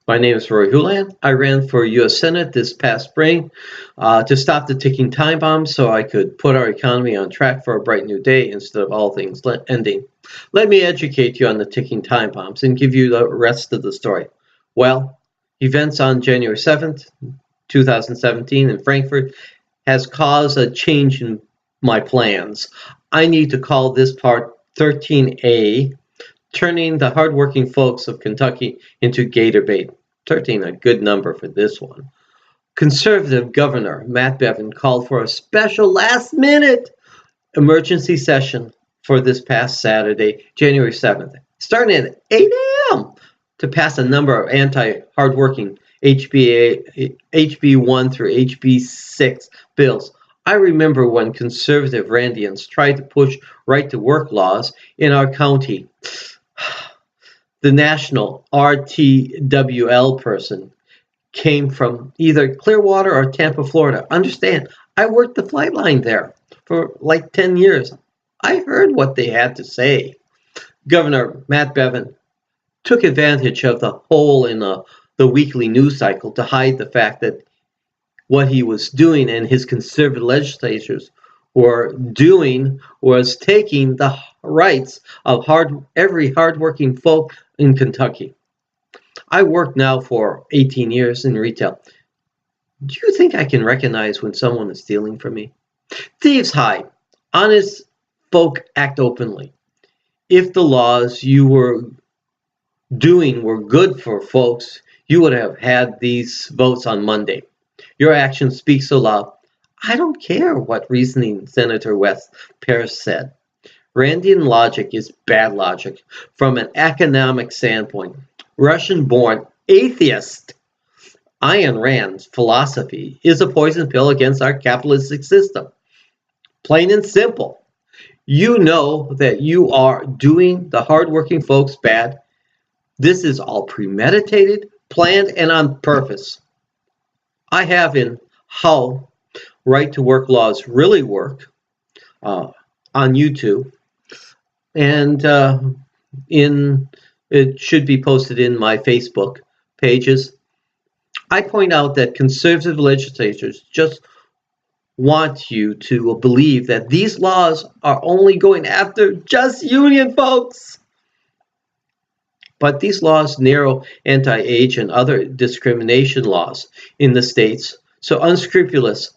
My name is Rory Houlihan. I ran for U.S. Senate this past spring to stop the ticking time bomb so I could put our economy on track for a bright new day instead of all things ending. Let me educate you on the ticking time bombs and give you the rest of the story. Well, events on January 7th, 2017 in Frankfurt has caused a change in my plans. I need to call this part 13A, turning the hardworking folks of Kentucky into gator bait. 13, a good number for this one. Conservative Governor Matt Bevin called for a special last-minute emergency session for this past Saturday, January 7th, starting at 8 a.m. to pass a number of anti-hardworking HB 1 through HB 6 bills. I remember when conservative Randians tried to push right-to-work laws in our county. The national RTWL person came from either Clearwater or Tampa, Florida. Understand, I worked the flight line there for like 10 years. I heard what they had to say. Governor Matt Bevin took advantage of the hole in the weekly news cycle to hide the fact that what he was doing and his conservative legislators were doing was taking the rights of every hardworking folk in Kentucky. I work now for 18 years in retail. Do you think I can recognize when someone is stealing from me? Thieves hide. Honest folk act openly. If the laws you were doing were good for folks, you would have had these votes on Monday. Your actions speak so loud. I don't care what reasoning Senator West Paris said. Randian logic is bad logic from an economic standpoint. Russian-born atheist Ayn Rand's philosophy is a poison pill against our capitalistic system. Plain and simple. You know that you are doing the hardworking folks bad. This is all premeditated, planned, and on purpose. I have in How Right-to-Work Laws Really Work on YouTube, and it should be posted in my Facebook pages. I point out that conservative legislators just want you to believe that these laws are only going after just union folks. But these laws narrow anti-age and other discrimination laws in the states, so unscrupulous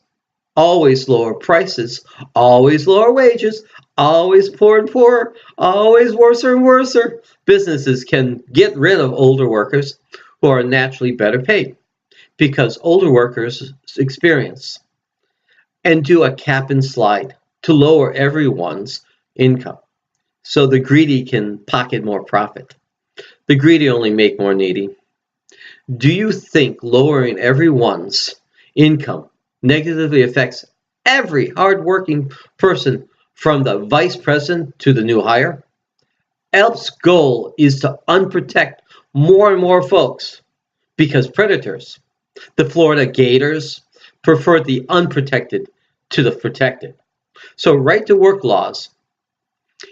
always lower prices, always lower wages, always poor and poorer, always worser and worser. Businesses can get rid of older workers who are naturally better paid because older workers experience and do a cap and slide to lower everyone's income so the greedy can pocket more profit. The greedy only make more needy. Do you think lowering everyone's income negatively affects every hardworking person from the vice president to the new hire? ELP's goal is to unprotect more and more folks because predators, the Florida Gators, prefer the unprotected to the protected. So right-to-work laws,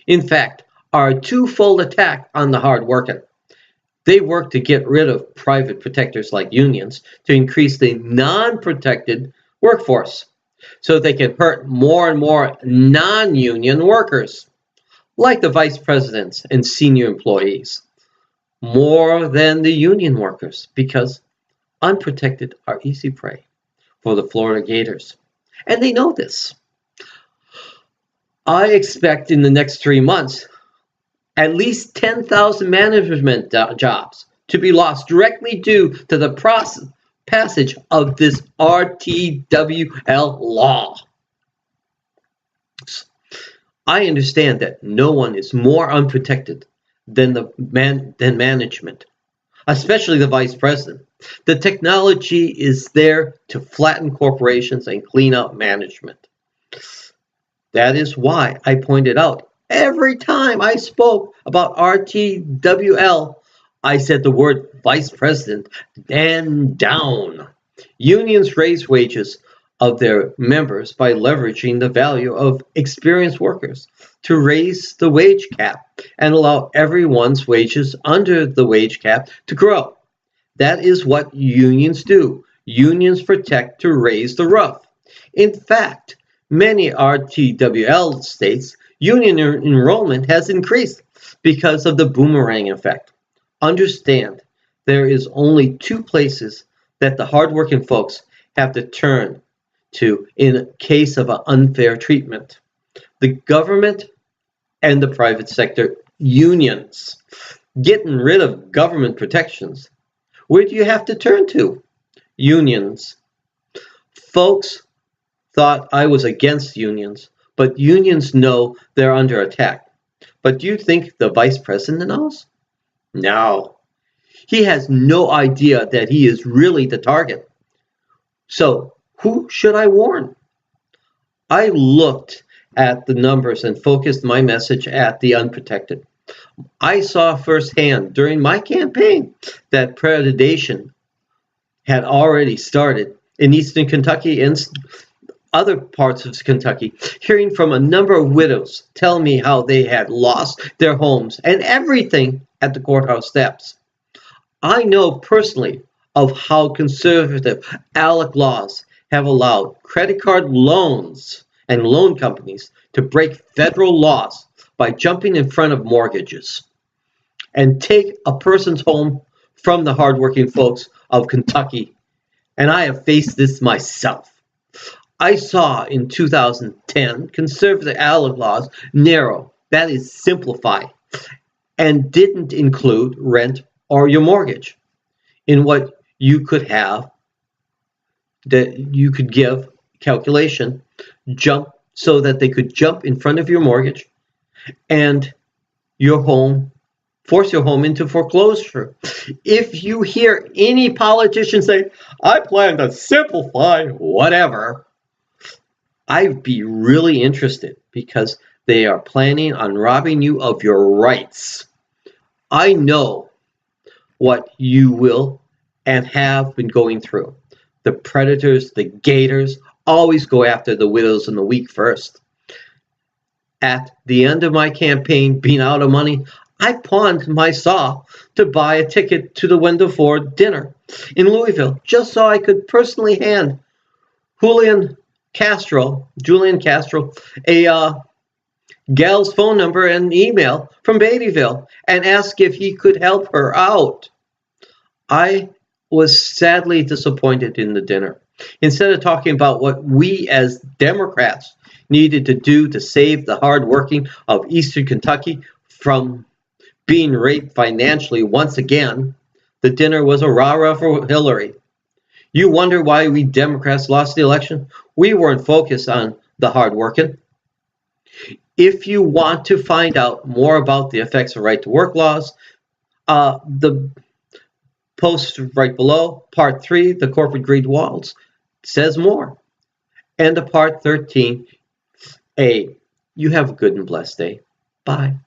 in fact, are a twofold attack on the hardworking. They work to get rid of private protectors like unions to increase the non-protected workforce so they can hurt more and more non-union workers, like the vice presidents and senior employees, more than the union workers, because unprotected are easy prey for the Florida Gators. And they know this. I expect in the next 3 months, at least 10,000 management jobs to be lost directly due to the passage of this RTWL law. I understand that no one is more unprotected than management, especially the vice president. The technology is there to flatten corporations and clean up management. That is why I pointed out every time I spoke about RTWL, I said the word vice president and down. Unions raise wages of their members by leveraging the value of experienced workers to raise the wage cap and allow everyone's wages under the wage cap to grow. That is what unions do. Unions protect to raise the roof. In fact, many RTWL states, union enrollment has increased because of the boomerang effect. Understand, there is only two places that the hardworking folks have to turn to in case of an unfair treatment: the government and the private sector unions. Getting rid of government protections. Where do you have to turn to? Unions. Folks thought I was against unions, but unions know they're under attack. But do you think the vice president knows? No. He has no idea that he is really the target. So, who should I warn? I looked at the numbers and focused my message at the unprotected. I saw firsthand during my campaign that predation had already started in eastern Kentucky and other parts of Kentucky, hearing from a number of widows tell me how they had lost their homes and everything at the courthouse steps. I know personally of how conservative ALEC laws have allowed credit card loans and loan companies to break federal laws by jumping in front of mortgages and take a person's home from the hardworking folks of Kentucky. And I have faced this myself. I saw in 2010 conservative ALEC laws narrow, that is, simplify, and didn't include rent or your mortgage in what you could have, that you could give calculation, jump so that they could jump in front of your mortgage and your home, force your home into foreclosure. If you hear any politician say, I plan to simplify whatever, I'd be really interested, because they are planning on robbing you of your rights. I know what you will and have been going through. The predators, the gators, always go after the widows and the weak first. At the end of my campaign, being out of money, I pawned my saw to buy a ticket to the Wendell Ford dinner in Louisville, just so I could personally hand Julian Castro, a gal's phone number and email from Beattyville and ask if he could help her out. I was sadly disappointed in the dinner. Instead of talking about what we as Democrats needed to do to save the hardworking of Eastern Kentucky from being raped financially once again, the dinner was a rah-rah for Hillary. You wonder why we Democrats lost the election? We weren't focused on the hardworking. If you want to find out more about the effects of right-to-work laws, the post right below, Part 3, the corporate greed walls, says more. And the Part 13A. You have a good and blessed day. Bye.